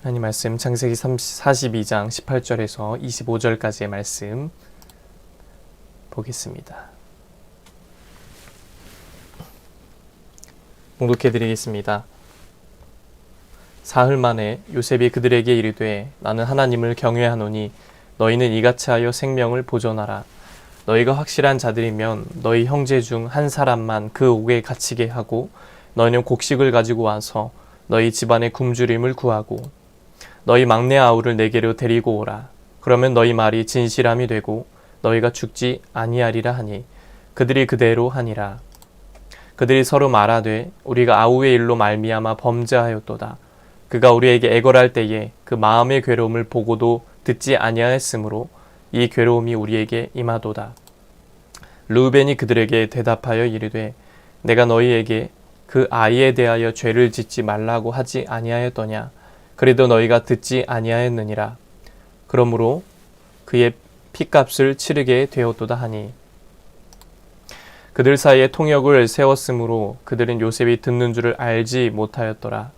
하나님 말씀 창세기 42장 18절에서 25절까지의 말씀 보겠습니다. 봉독해 드리겠습니다. 사흘 만에 요셉이 그들에게 이르되 나는 하나님을 경외하노니 너희는 이같이 하여 생명을 보존하라. 너희가 확실한 자들이면 너희 형제 중 한 사람만 그 옥에 갇히게 하고 너희는 곡식을 가지고 와서 너희 집안의 굶주림을 구하고 너희 막내 아우를 내게로 데리고 오라. 그러면 너희 말이 진실함이 되고 너희가 죽지 아니하리라 하니 그들이 그대로 하니라. 그들이 서로 말하되 우리가 아우의 일로 말미암아 범죄하였도다. 그가 우리에게 애걸할 때에 그 마음의 괴로움을 보고도 듣지 아니하였으므로 이 괴로움이 우리에게 임하도다. 르우벤이 그들에게 대답하여 이르되 내가 너희에게 그 아이에 대하여 죄를 짓지 말라고 하지 아니하였더냐. 그래도 너희가 듣지 아니하였느니라. 그러므로 그의 핏값을 치르게 되었도다 하니 그들 사이에 통역을 세웠으므로 그들은 요셉이 듣는 줄을 알지 못하였더라.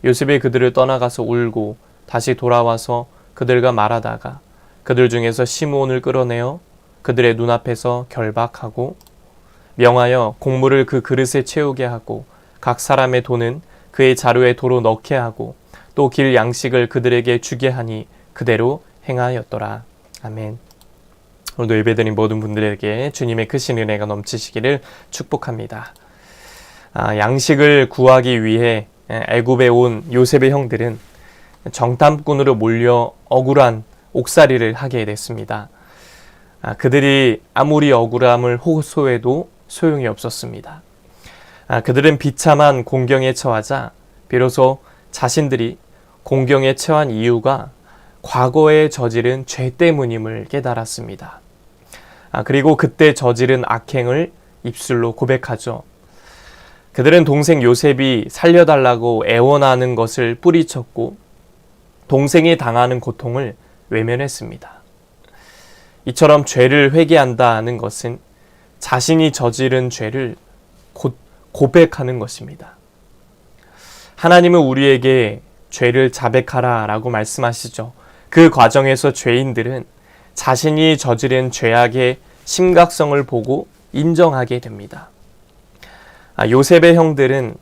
요셉이 그들을 떠나가서 울고 다시 돌아와서 그들과 말하다가 그들 중에서 시므온을 끌어내어 그들의 눈앞에서 결박하고 명하여 곡물을 그 그릇에 채우게 하고 각 사람의 돈은 그의 자루에 도로 넣게 하고 또 길 양식을 그들에게 주게 하니 그대로 행하였더라. 아멘. 오늘도 예배드린 모든 분들에게 주님의 크신 은혜가 넘치시기를 축복합니다. 양식을 구하기 위해 애굽에 온 요셉의 형들은 정탐꾼으로 몰려 억울한 옥살이를 하게 됐습니다. 그들이 아무리 억울함을 호소해도 소용이 없었습니다. 그들은 비참한 공경에 처하자 비로소 자신들이 공경에 처한 이유가 과거에 저지른 죄 때문임을 깨달았습니다. 그리고 그때 저지른 악행을 입술로 고백하죠. 그들은 동생 요셉이 살려달라고 애원하는 것을 뿌리쳤고 동생이 당하는 고통을 외면했습니다. 이처럼 죄를 회개한다는 것은 자신이 저지른 죄를 고백하는 것입니다. 하나님은 우리에게 죄를 자백하라 라고 말씀하시죠. 그 과정에서 죄인들은 자신이 저지른 죄악의 심각성을 보고 인정하게 됩니다. 요셉의 형들은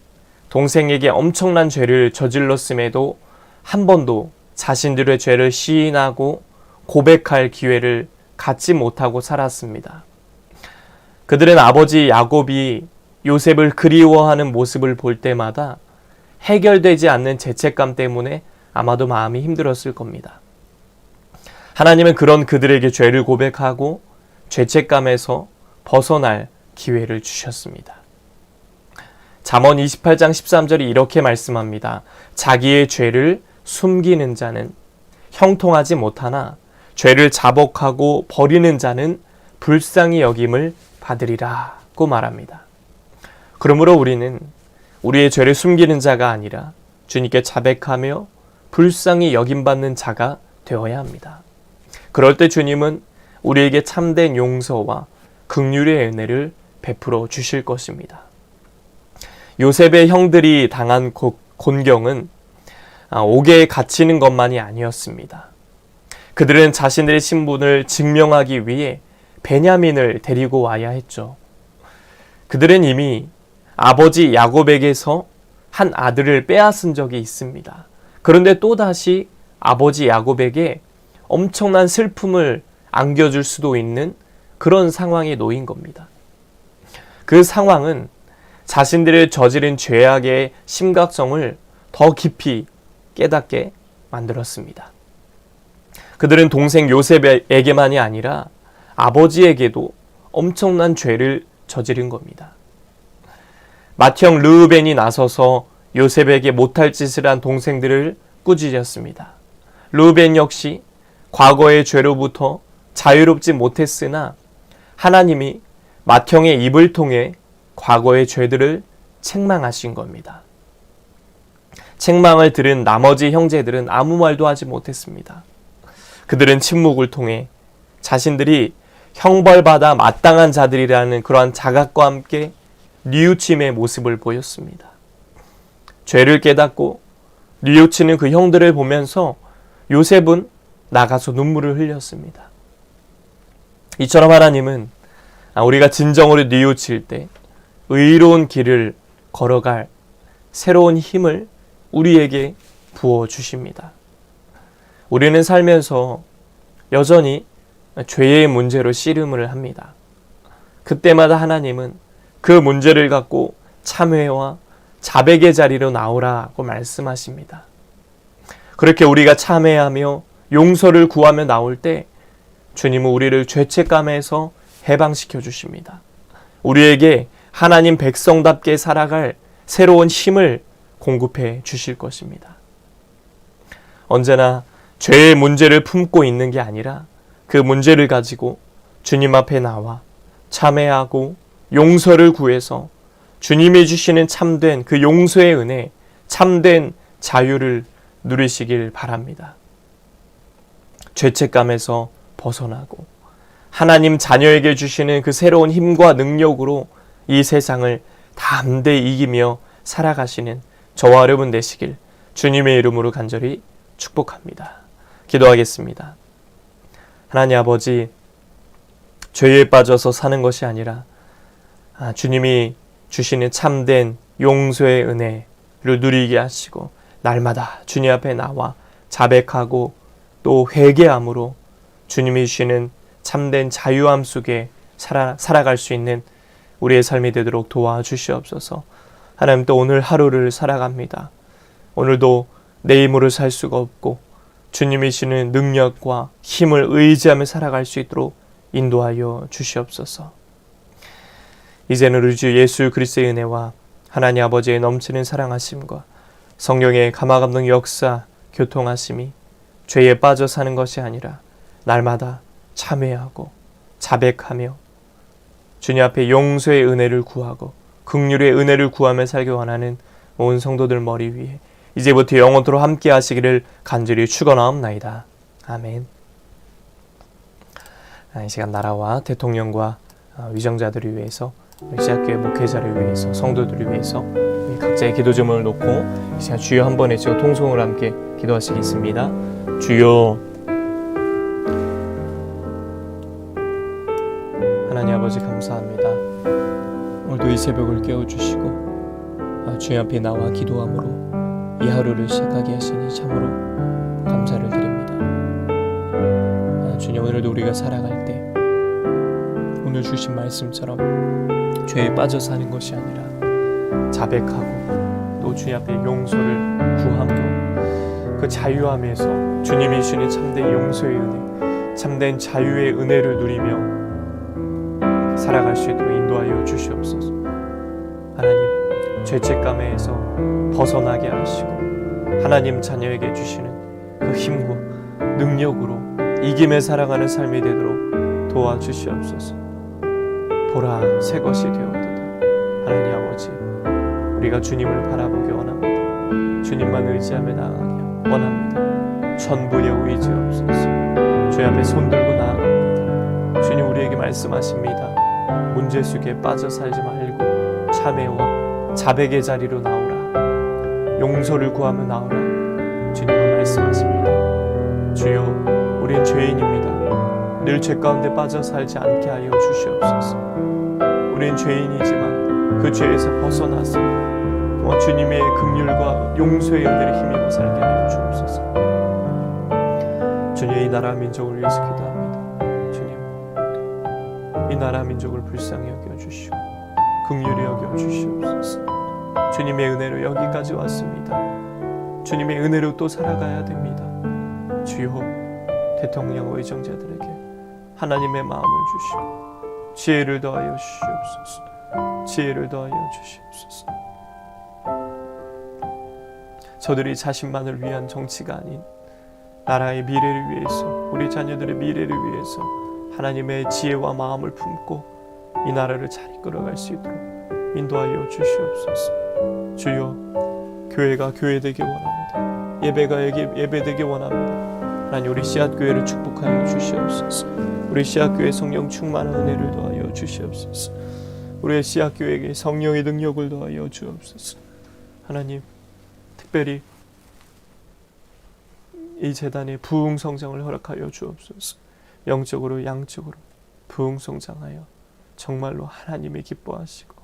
동생에게 엄청난 죄를 저질렀음에도 한 번도 자신들의 죄를 시인하고 고백할 기회를 갖지 못하고 살았습니다. 그들은 아버지 야곱이 요셉을 그리워하는 모습을 볼 때마다 해결되지 않는 죄책감 때문에 아마도 마음이 힘들었을 겁니다. 하나님은 그런 그들에게 죄를 고백하고 죄책감에서 벗어날 기회를 주셨습니다. 잠언 28장 13절이 이렇게 말씀합니다. 자기의 죄를 숨기는 자는 형통하지 못하나 죄를 자복하고 버리는 자는 불쌍히 여김을 받으리라고 말합니다. 그러므로 우리는 우리의 죄를 숨기는 자가 아니라 주님께 자백하며 불쌍히 여김받는 자가 되어야 합니다. 그럴 때 주님은 우리에게 참된 용서와 긍휼의 은혜를 베풀어 주실 것입니다. 요셉의 형들이 당한 곤경은 옥에 갇히는 것만이 아니었습니다. 그들은 자신들의 신분을 증명하기 위해 베냐민을 데리고 와야 했죠. 그들은 이미 아버지 야곱에게서 한 아들을 빼앗은 적이 있습니다. 그런데 또다시 아버지 야곱에게 엄청난 슬픔을 안겨줄 수도 있는 그런 상황에 놓인 겁니다. 그 상황은 자신들의 저지른 죄악의 심각성을 더 깊이 깨닫게 만들었습니다. 그들은 동생 요셉에게만이 아니라 아버지에게도 엄청난 죄를 저지른 겁니다. 맏형 르우벤이 나서서 요셉에게 못할 짓을 한 동생들을 꾸짖었습니다. 르우벤 역시 과거의 죄로부터 자유롭지 못했으나 하나님이 맏형의 입을 통해 과거의 죄들을 책망하신 겁니다. 책망을 들은 나머지 형제들은 아무 말도 하지 못했습니다. 그들은 침묵을 통해 자신들이 형벌받아 마땅한 자들이라는 그러한 자각과 함께 뉘우침의 모습을 보였습니다. 죄를 깨닫고 뉘우치는 그 형들을 보면서 요셉은 나가서 눈물을 흘렸습니다. 이처럼 하나님은 우리가 진정으로 뉘우칠 때 의로운 길을 걸어갈 새로운 힘을 우리에게 부어주십니다. 우리는 살면서 여전히 죄의 문제로 씨름을 합니다. 그때마다 하나님은 그 문제를 갖고 참회와 자백의 자리로 나오라고 말씀하십니다. 그렇게 우리가 참회하며 용서를 구하며 나올 때 주님은 우리를 죄책감에서 해방시켜 주십니다. 우리에게 하나님 백성답게 살아갈 새로운 힘을 공급해 주실 것입니다. 언제나 죄의 문제를 품고 있는 게 아니라 그 문제를 가지고 주님 앞에 나와 참회하고 용서를 구해서 주님이 주시는 참된 그 용서의 은혜, 참된 자유를 누리시길 바랍니다. 죄책감에서 벗어나고 하나님 자녀에게 주시는 그 새로운 힘과 능력으로 이 세상을 담대히 이기며 살아가시는 저와 여러분 되시길 주님의 이름으로 간절히 축복합니다. 기도하겠습니다. 하나님 아버지, 죄에 빠져서 사는 것이 아니라 주님이 주시는 참된 용서의 은혜를 누리게 하시고 날마다 주님 앞에 나와 자백하고 또 회개함으로 주님이 주시는 참된 자유함 속에 살아갈 수 있는 우리의 삶이 되도록 도와주시옵소서. 하나님, 또 오늘 하루를 살아갑니다. 오늘도 내 힘으로 살 수가 없고 주님이 주시는 능력과 힘을 의지하며 살아갈 수 있도록 인도하여 주시옵소서. 이제는 우리 주 예수 그리스도의 은혜와 하나님 아버지의 넘치는 사랑하심과 성령의 감화감동 역사 교통하심이 죄에 빠져 사는 것이 아니라 날마다 참회하고 자백하며 주님 앞에 용서의 은혜를 구하고 긍휼의 은혜를 구하며 살기 원하는 온 성도들 머리 위에 이제부터 영원토록 함께 하시기를 간절히 축원하옵나이다. 아멘. 이 시간 나라와 대통령과 위정자들을 위해서 시작교회 목회자를 위해서 성도들을 위해서 각자의 기도 제목을 놓고 이 시간 주여 한 번 외치고 통성으로 함께 기도하시겠습니다. 주여. 하나님 아버지 감사합니다. 오늘도 이 새벽을 깨워주시고 주님 앞에 나와 기도함으로 이 하루를 시작하게 하시니 참으로 감사를 드립니다. 주님, 오늘도 우리가 살아갈 때 오늘 주신 말씀처럼 죄에 빠져 사는 것이 아니라 자백하고 또 주님 앞에 용서를 구함으로 그 자유함에서 주님이 주시는 참된 용서의 은혜, 참된 자유의 은혜를 누리며 살아갈 수 있도록 인도하여 주시옵소서. 하나님, 죄책감에서 벗어나게 하시고 하나님 자녀에게 주시는 그 힘과 능력으로 이김에 살아가는 삶이 되도록 도와주시옵소서. 보라, 새 것이 되었도다. 하나님 아버지, 우리가 주님을 바라보기 원합니다. 주님만 의지하며 나아가기 원합니다. 전부의 의지옵소서. 주님 앞에 손들고 나아갑니다. 주님, 우리에게 말씀하십니다. 문제 속에 빠져 살지 말고 참회와 자백의 자리로 나오라. 용서를 구하며 나오라. 주님은 말씀하십니다. 주여, 우린 죄인입니다. 늘 죄 가운데 빠져 살지 않게 하여 주시옵소서. 우린 죄인이지만 그 죄에서 벗어나서 주님의 긍휼과 용서의 은혜를 힘입어 살게 하여 주옵소서. 주님, 이 나라 민족을 위해서 기도합니다. 주님, 이 나라 민족을 불쌍히 여겨주시고 긍휼히 여겨주시옵소서. 주님의 은혜로 여기까지 왔습니다. 주님의 은혜로 또 살아가야 됩니다. 주여, 대통령 의정자들에게 하나님의 마음을 주시고 지혜를 더하여 주시옵소서. 지혜를 더하여 주시옵소서. 저들이 자신만을 위한 정치가 아닌 나라의 미래를 위해서, 우리 자녀들의 미래를 위해서 하나님의 지혜와 마음을 품고 이 나라를 잘 이끌어갈 수 있도록 인도하여 주시옵소서. 주여, 교회가 교회되기 원합니다. 예배가 예배되기 원합니다. 하나님, 우리 씨앗교회를 축복하여 주시옵소서. 우리 씨앗교회 성령 충만한 은혜를 더하여 주시옵소서. 우리의 씨앗교회에게 성령의 능력을 더하여 주옵소서. 하나님, 특별히 이 재단의 부흥성장을 허락하여 주옵소서. 영적으로 양적으로 부흥성장하여 정말로 하나님이 기뻐하시고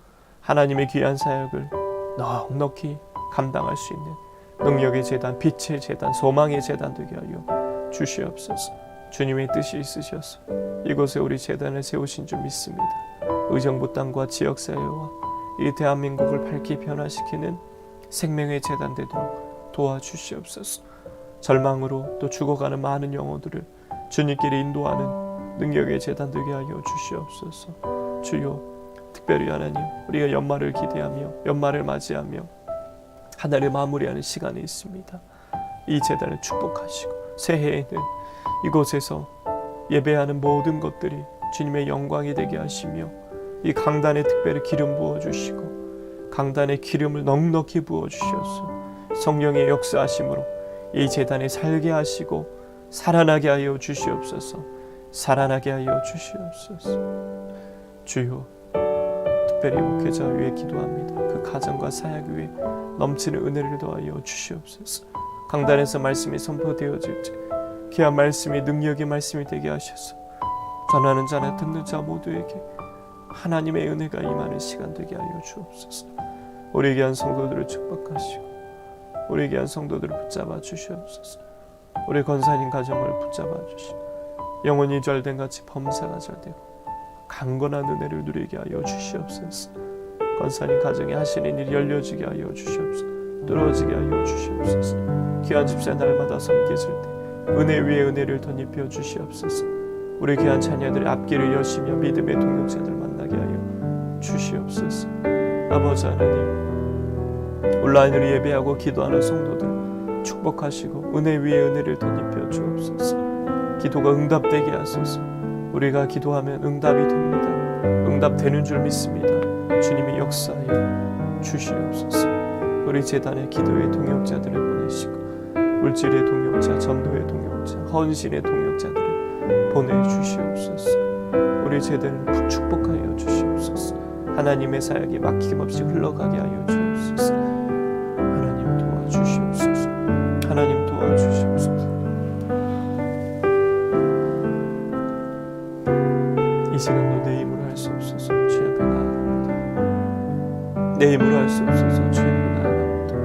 하나님의 귀한 사역을 넉넉히 감당할 수 있는 능력의 재단, 빛의 재단, 소망의 재단 되게 하여 주시옵소서. 주님의 뜻이 있으셔서 이곳에 우리 재단을 세우신 줄 믿습니다. 의정부 땅과 지역사회와 이 대한민국을 밝히 변화시키는 생명의 재단 되도록 도와주시옵소서. 절망으로 또 죽어가는 많은 영혼들을 주님께로 인도하는 능력의 재단 되게 하여 주시옵소서. 주여, 특별히 하나님, 우리가 연말을 기대하며 연말을 맞이하며 하나를 마무리하는 시간이 있습니다. 이 재단을 축복하시고 새해에는 이곳에서 예배하는 모든 것들이 주님의 영광이 되게 하시며 이 강단에 특별히 기름 부어주시고 강단에 기름을 넉넉히 부어주셔서 성령의 역사하심으로 이 재단에 살게 하시고 살아나게 하여 주시옵소서. 살아나게 하여 주시옵소서. 주여, 특별히 목회자 위에 기도합니다. 그 가정과 사역 위에 넘치는 은혜를 더하여 주시옵소서. 강단에서 말씀이 선포되어질 때 귀한 말씀이 능력의 말씀이 되게 하셔서 전하는 자나 듣는 자 모두에게 하나님의 은혜가 임하는 시간 되게 하여 주옵소서. 우리 귀한 성도들을 축복하시고 우리 귀한 성도들을 붙잡아 주시옵소서. 우리 권사님 가정을 붙잡아 주시고 영혼이 절된 같이 범사가 절되고 강건한 은혜를 누리게 하여 주시옵소서. 권사님 가정에 하시는 일이 열려지게 하여 주시옵소서. 뚫어지게 하여 주시옵소서. 귀한 집사 날마다 섬기실 때 은혜 위에 은혜를 덧입혀 주시옵소서. 우리 귀한 자녀들의 앞길을 여시며 믿음의 동역자들 만나게 하여 주시옵소서. 아버지 하나님, 온라인으로 예배하고 기도하는 성도들 축복하시고 은혜 위에 은혜를 덧입혀 주옵소서. 기도가 응답되게 하소서. 우리가 기도하면 응답이 됩니다. 응답되는 줄 믿습니다. 주님이 역사하여 주시옵소서. 우리 재단의 기도의 동역자들을 보내시고 물질의 동역자, 전도의 동역자, 헌신의 동역자들을 보내주시옵소서. 우리 재단을 축복하여 주시옵소서. 하나님의 사역이 막힘없이 흘러가게 하여 주옵소서. 하나님 도와주시옵소서. 하나님 도와주시옵소서. 이 시간도 내 힘으로 할 수 없어서 주의 앞에 나아갑니다. 내 힘으로 할 수 없어서 주의 앞에 나아갑니다.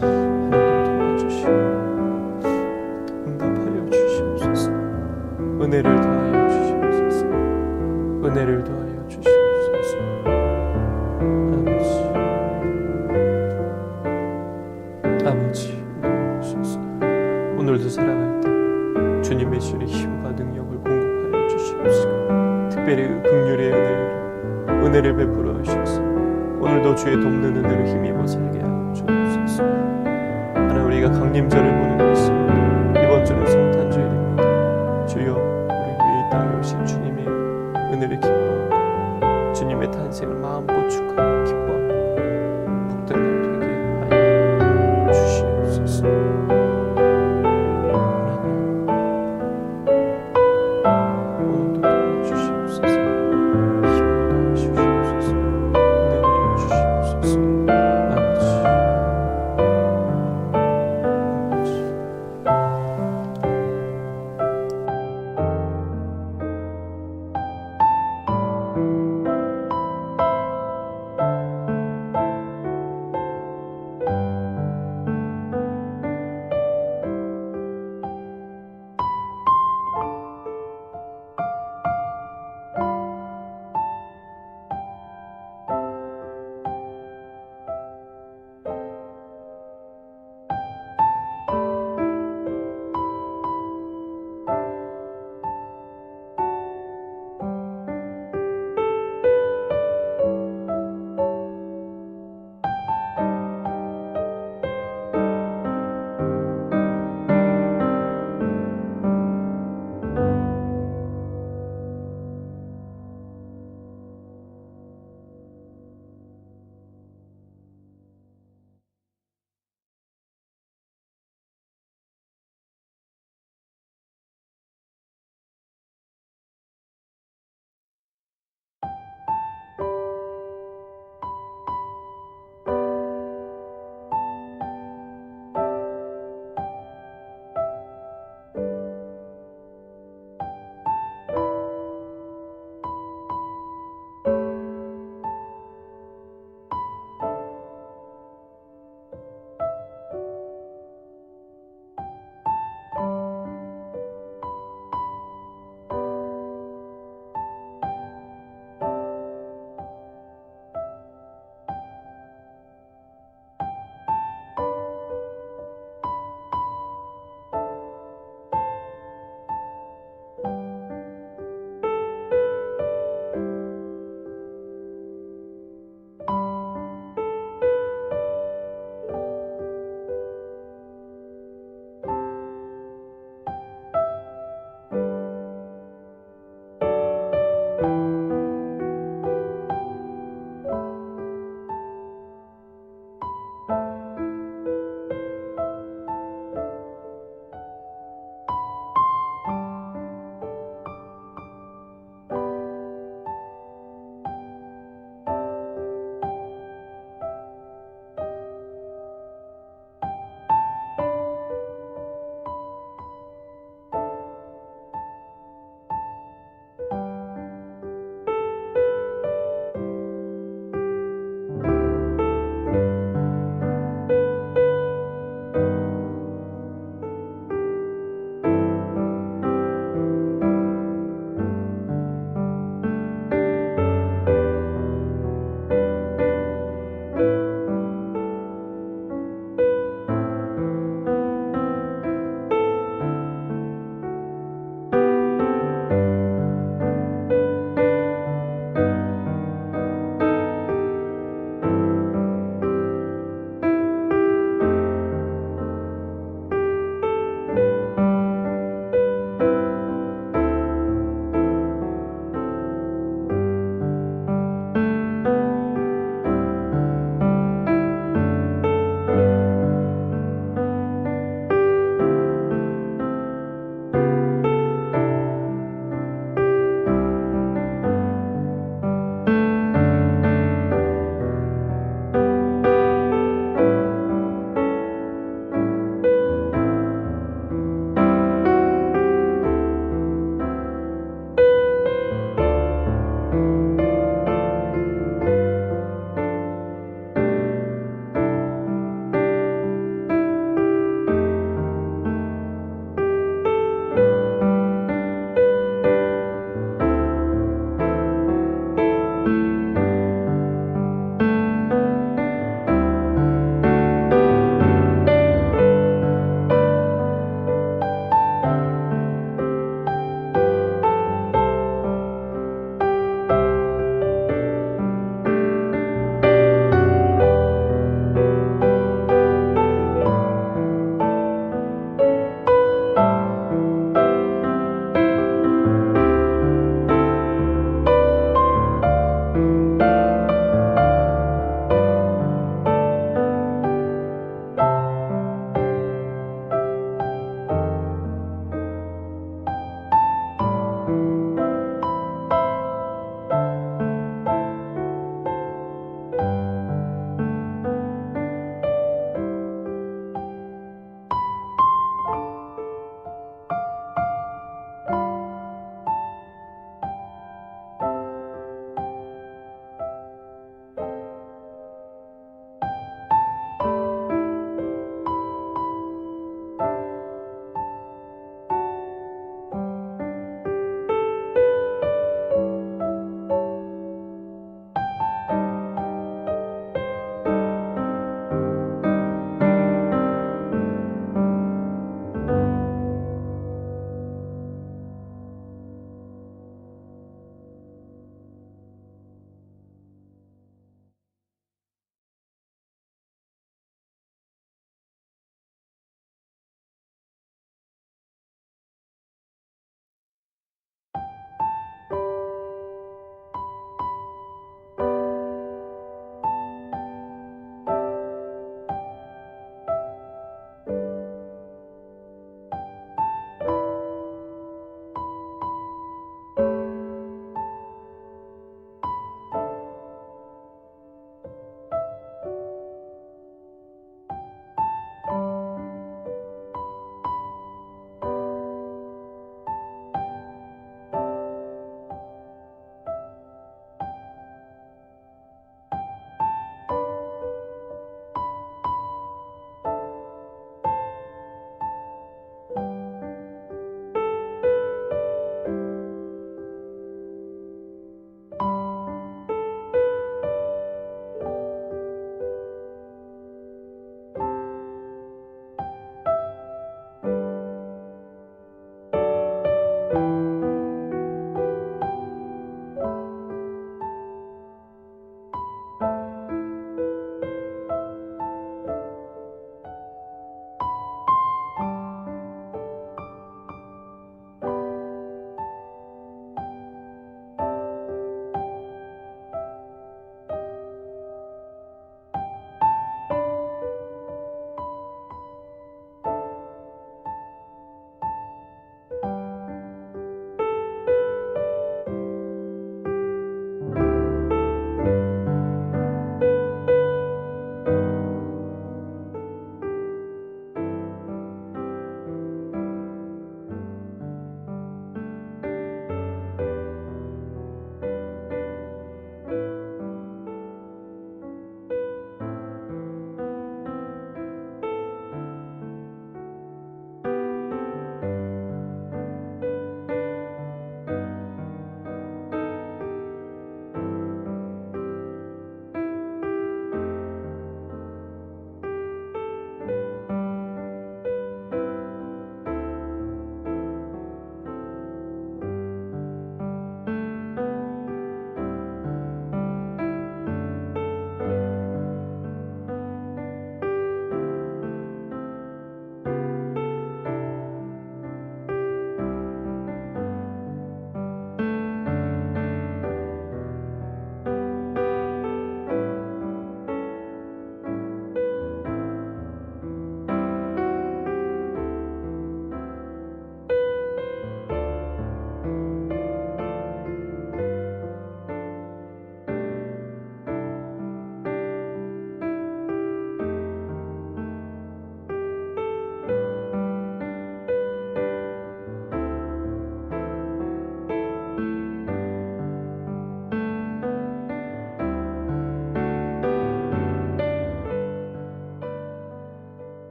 하나님 도와주시고 응답하여 주시옵소서. 은혜를 더하여 주시옵소서. 은혜를 더하여 주시옵소서. 아버지 도와주소서. 오늘도 살아갈 때 주님의 주의 힘과 능력을 공급하여 주시옵시고 특별히 긍휼의 은혜를 베풀어 주셔서 오늘도 주의 돕는 은혜를 힘입어 살게 하여 주옵소서. 하나님, 우리가 강림절을 보는 것입니다. 이번 주는 성탄주일입니다. 주여, 우리 위에 이 땅에 오신 주님의 은혜를 기뻐하고 주님의 탄생을 마음껏 축하하고 기뻐하고